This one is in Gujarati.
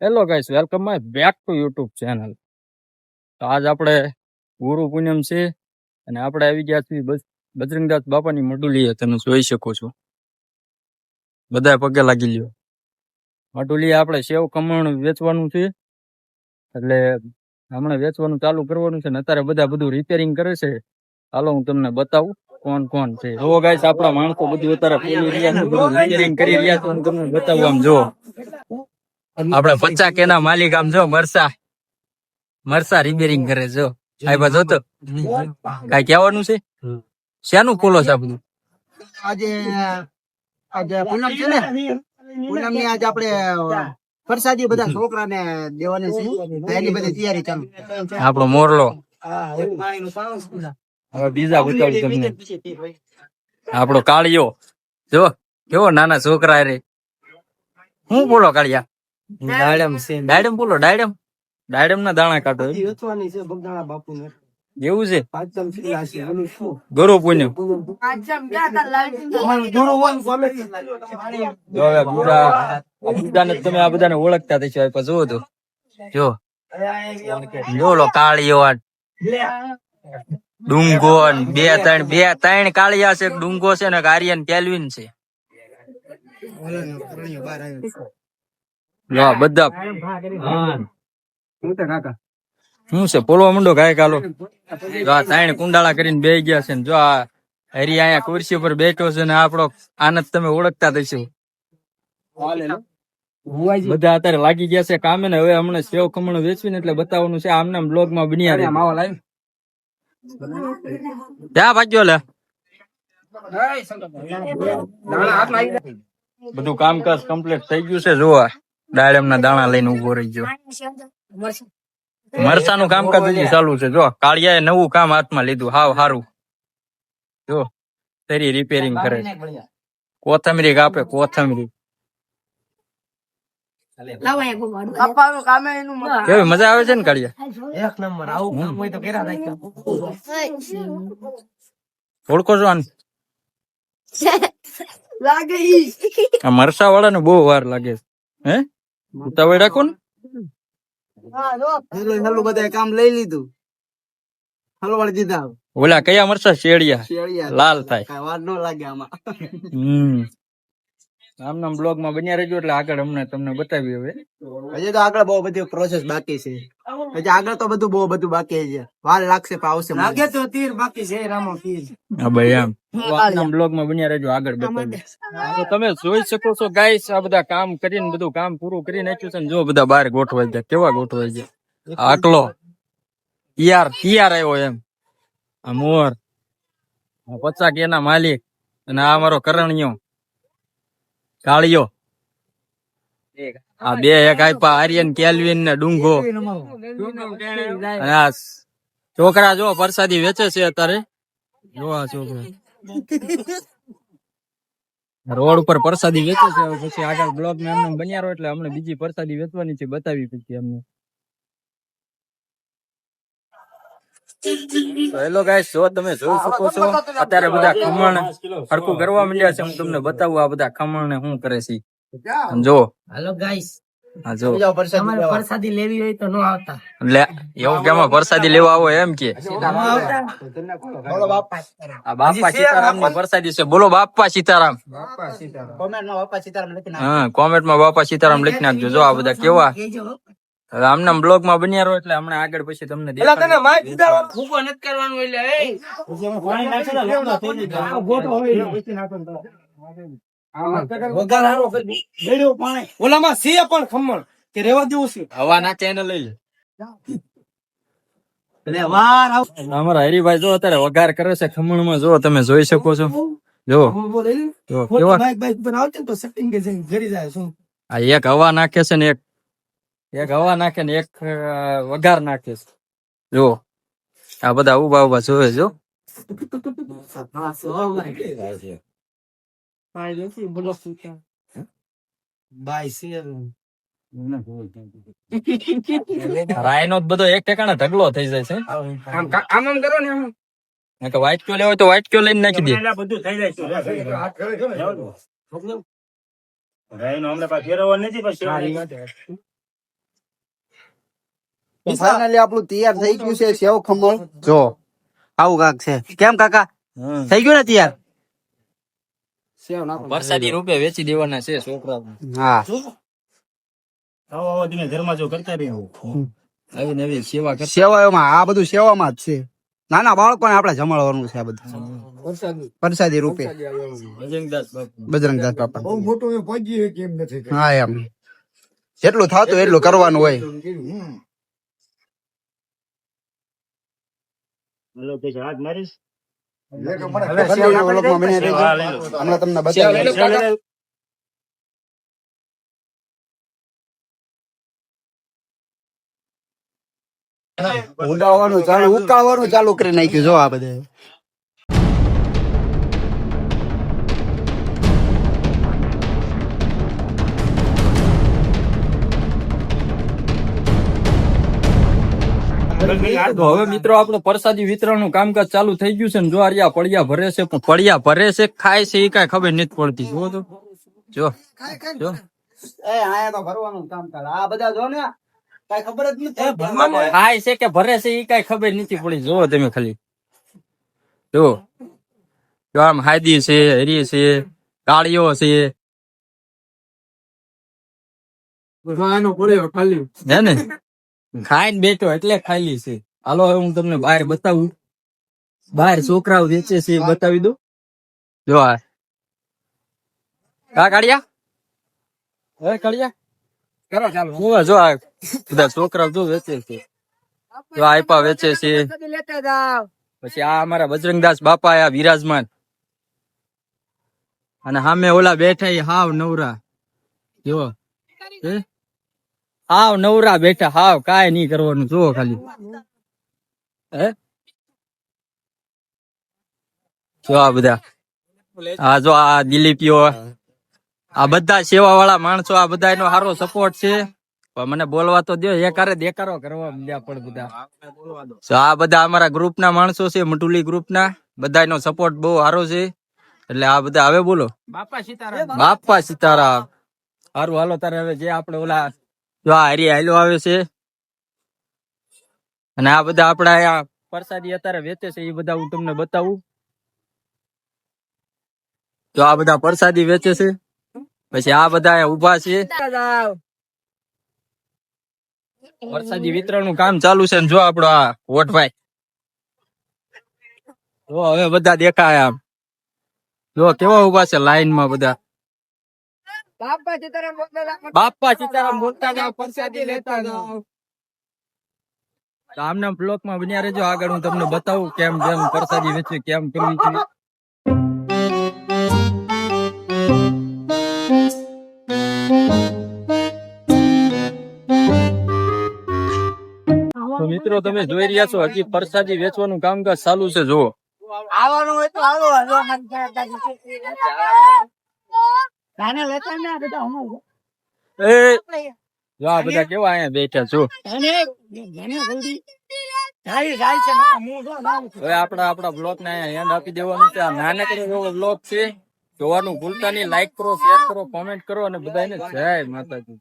Hello guys, welcome my back to YouTube channel. તો આજ આપણે ગુરુ પૂનમ છે અને આપણે આવી ગયા છીએ બજરંગદાસ બાપાની મડુલીએ. તમે જોઈ શકો છો, બધા પગે લાગી લ્યો. મડુલીએ આપણે સેવ ખમણ વેચવાનું છે, એટલે હમણાં વેચવાનું ચાલુ કરવાનું છે ને અત્યારે બધા બધું રિપેરિંગ કરે છે. હાલો હું તમને બતાવું કોણ કોણ છે. જો ગાઈસ, આપણા માણસો બધું અત્યારે ખોલી રહ્યા છે, બધું રિપેરિંગ કરી રહ્યા છે. હું તમને બતાવું. આમ જો આપડે 50 કે ના માલિક આમ જો મરસા રિપેરિંગ કરે. જો આ બાજુ તો કઈ કહેવાનું છે? શેનું ખોલો છે આ બધું? આજે આજે પૂનમ છે ને, પૂનમ ની આજે આપણે પ્રસાદી બધા છોકરાને દેવાની છે, એની બધી તૈયારી ચાલુ. આપણો મોરલો હવે બીજા બતાવું તમને. આપણો કાળિયો જો કેવો નાના છોકરા રે. હું બોલો કાળિયા? ડાયડમ બોલો. ડાયડમ ના દાણા કાઢો એવું છે. ગુરુ પૂનમ તમે આ બધાને ઓળખતા થશો. જોવો તો જો લો કાળિયો ડુંગો બે ત્રણ કાળિયા છે. ડુંગો છે ને આર્યન કેલ્વિન છે. બધા શું છે પોલવા મંડો ગાય કાલો. જો આ ત્રણ કુંડાળા કરીને બે ગયા છે ને જો આ હરી અહીંયા ખુરશી પર બેઠો છે ને આપણો આનંદ તમે ઓળખતા થશો. બધા અત્યારે લાગી ગયા છે કામે ને. હવે હમણાં સેવ ખમણ વેચવીને એટલે બતાવવાનું છે. આમના બ્લોગ માં બન્યા રહે. ક્યાં ભાગ્યો લે? બધું કામકાજ કમ્પ્લીટ થઈ ગયું છે. જોવા ડાળમ ના દાણા લઈને ઉભો રહી ગયો. મરસાનું કામકાજ હજી ચાલુ છે. જો કાળિયાએ નવું કામ હાથમાં લીધું. હાવ હારું. જો તરી રિપેરિંગ કરે. કોથમરી કાપે કોથમરી. કેવી મજા આવે છે ને કાળિયા? એક નંબર. આવું કામ હોય તો કેરા રાખજો. ઓળખો છો આને? લાગે આ મરસા વાળા ને બહુ વાર લાગે છે. હે ઉતાવળ રાખો ને. બધા કામ લઈ લીધું, હલવાડી દીધા. ઓલા કયા મરસા? શેડિયા લાલ થાય. વાર ન લાગે આમાં. આમના બ્લોગ માં બન્યા રહેજો એટલે આગળ અમને તમને બતાવી. હવે હજી તો આગળ બહુ બધી પ્રોસેસ બાકી છે. હજી આગળ તો બહુ બધું બાકી છે. વાર લાગશે પણ આવશે. લાગે તો તીર બાકી છે. રામો તીર. હા ભાઈ, આમ આમના બ્લોગ માં બન્યા રહેજો, આગળ બતાવી. તો તમે જોઈ શકો છો ગાઈસ, આ બધા કામ કરીને બધું કામ પૂરું કરી નાખ્યું છે ને જો બધા બહાર ગોઠવાઈ ગયા. કેવા ગોઠવાઈ ગયા? આટલો યાર આવ્યો એમ. આ મોર 50 કે ના માલિક અને આ અમારો કરણિયો કાળિયો. આ બે એક આપ્યા આર્યન કેલ્વિન ને ડુંગો. છોકરા જો પ્રસાદી વેચે છે અત્યારે. જો આ છોકરા રોડ ઉપર પ્રસાદી વેચે છે. પછી આગળ બ્લોગ માં એમને બન્યા રહો એટલે અમને બીજી પ્રસાદી વેચવાની છે, બતાવી પછી અમને. હેલો ગાઈસ, જો તમે જોઈ શકો છો અત્યારે બધા ખમણ હરખું કરવા માંડ્યા છે. હું તમને બતાવું આ બધા ખમણ ને શું કરે છે. જો હેલો ગાઈસ, હા જો પ્રસાદી લેવી હોય તો નો આવતા. લે એવું કેમ? પ્રસાદી લેવા આવો એમ કે? આ બાપા સીતારામ ની પ્રસાદી છે. બોલો બાપા સીતારામ. હા, કોમેન્ટ માં બાપા સીતારામ લખી નાખજો. જો આ બધા કેવા હવે આમના બ્લોગ માં બન્યા રહો એટલે હમણાં આગળ પછી તમને ઓલામાં છે પણ ખમણ કે રેવા દેવું છે. હવા નાખે એને લઈ લે. અમારા હરિભાઈ જો અત્યારે વઘાર કરે છે ખમણ માં. જો તમે જોઈ શકો છો. જો આ એક હવા નાખે છે ને એક હવા નાખે ને એક વઘાર નાખે છે. જો આ બધા ઉભા જોવે. જો રાયનો બધો એક ઠેકાણે ઢગલો થઈ જાય છે. આમ કરો ને. વ્હાઈટ ક્યો લેવો તો વ્હાઈટ ક્યો લઈને નાખી દે. બધું થઈ જાય છે. રાયનો હમણાં ફેરવવા નથી. ફાઇનલી આપણું તૈયાર થઈ ગયું છે સેવ ખમણ. જો આવું કાક છે. કેમ કાકા થઈ ગયું ને તૈયાર? સેવ નાખો. વરસાદી રૂપે વેચી દેવાના છે છોકરા. હા નવી નવી સેવા કર. સેવાઓમાં આ બધું સેવામાં જ છે. નાના બાળકોને આપણે જમાડવાનું છે આ બધું પ્રસાદી રૂપે. બજરંગદાસ બાપા. હા એમ જેટલું થતું એટલું કરવાનું હોય. હમણાં તમને બતાવી. ઉડાવવાનું ચાલુ ઉકાળવાનું ચાલુ કરી નાખ્યું જો આ બધે. તો હવે મિત્રો આપણું પ્રસાદી વિતરણ નું કામકાજ ચાલુ થઈ ગયું છે ને જો આર્યા પડ્યા ભરે છે પણ પડ્યા ભરે છે ખાય છે એ કઈ ખબર નથી પડતી. જો તો જો જો એ આયા તો ભરવાનું કામ કર. આ બધા જો ને કઈ ખબર જ નથી. ખાય છે કે ભરે છે એ કઈ ખબર નથી પડી. જો તમે ખાલી જો જો આમ હાદી છે હરી છે કાળીઓ છે હે ને ખાઈને બેઠો એટલે ખાલી છે. હાલો હવે હું તમને બહાર બતાવું. બહાર છોકરાઓ વેચે છે એ બતાવી દઉં. જો આ કાળિયા હે કાળિયા કરો ચાલો. જો આ બધા છોકરાઓ જો વેચે છે. જો આયપા વેચે છે. પછી આ અમારા બજરંગદાસ બાપા આ વિરાજમાન અને સામે ઓલા બેઠા એ હાવ નવરા. જો હાવ નવરા બેઠા હાવ કાંઈ નહીં કરવાનું. જો ખાલી હે જો આ બધા આ જો આ દિલીપીઓ આ બધા સેવા વાળા માણસો આ બધા એનો સારો સપોર્ટ છે. પણ મને બોલવા તો દો. એકારે દેકારો કરવા મળ્યા પણ બધા. આ બધા અમારા ગ્રુપ ના માણસો છે મટુલી ગ્રુપ ના. બધા નો સપોર્ટ બહુ સારો છે. એટલે આ બધા હવે બોલો બાપા સીતારામ. બાપા સીતારામ. સારું હાલો તારે હવે જે આપડે ઓલા જો આ હરી હાલો આવે છે અને આ બધા આપડા અહીંયા પ્રસાદી અત્યારે વેચે છે એ બધા હું તમને બતાવું. જો આ બધા પ્રસાદી વેચે છે. પછી આ બધા ઉભા છે. પ્રસાદી વિતરણ નું કામ ચાલુ છે. જો આપડો આ વોટભાઈ જો હવે બધા દેખાય આમ. જો કેવા ઉભા છે લાઈન માં બધા. બાપા સીતારામ બોલતા જાઓ પ્રસાદી લેતા જાઓ. આમના બ્લોક માં બન્યા રહેજો. આગળ હું તમને બતાવું કેમ જેમ પ્રસાદી વેચવી કેમ કરવી છે. તો મિત્રો તમે જોઈ રહ્યા છો હજી પ્રસાદી વેચવાનું કામકાજ ચાલુ છે. જુઓ આવવાનું હોય તો આવો. એ જો આ બધા કેવા અહીંયા બેઠા છો. હવે આપડા બ્લોગ ને એન્ડ આપી દેવાનું છે. આ નાનકડો એવો બ્લોગ છે. જોવાનું ભૂલતા નહીં. લાઈક કરો, શેર કરો, કોમેન્ટ કરો અને બધાને જય માતાજી.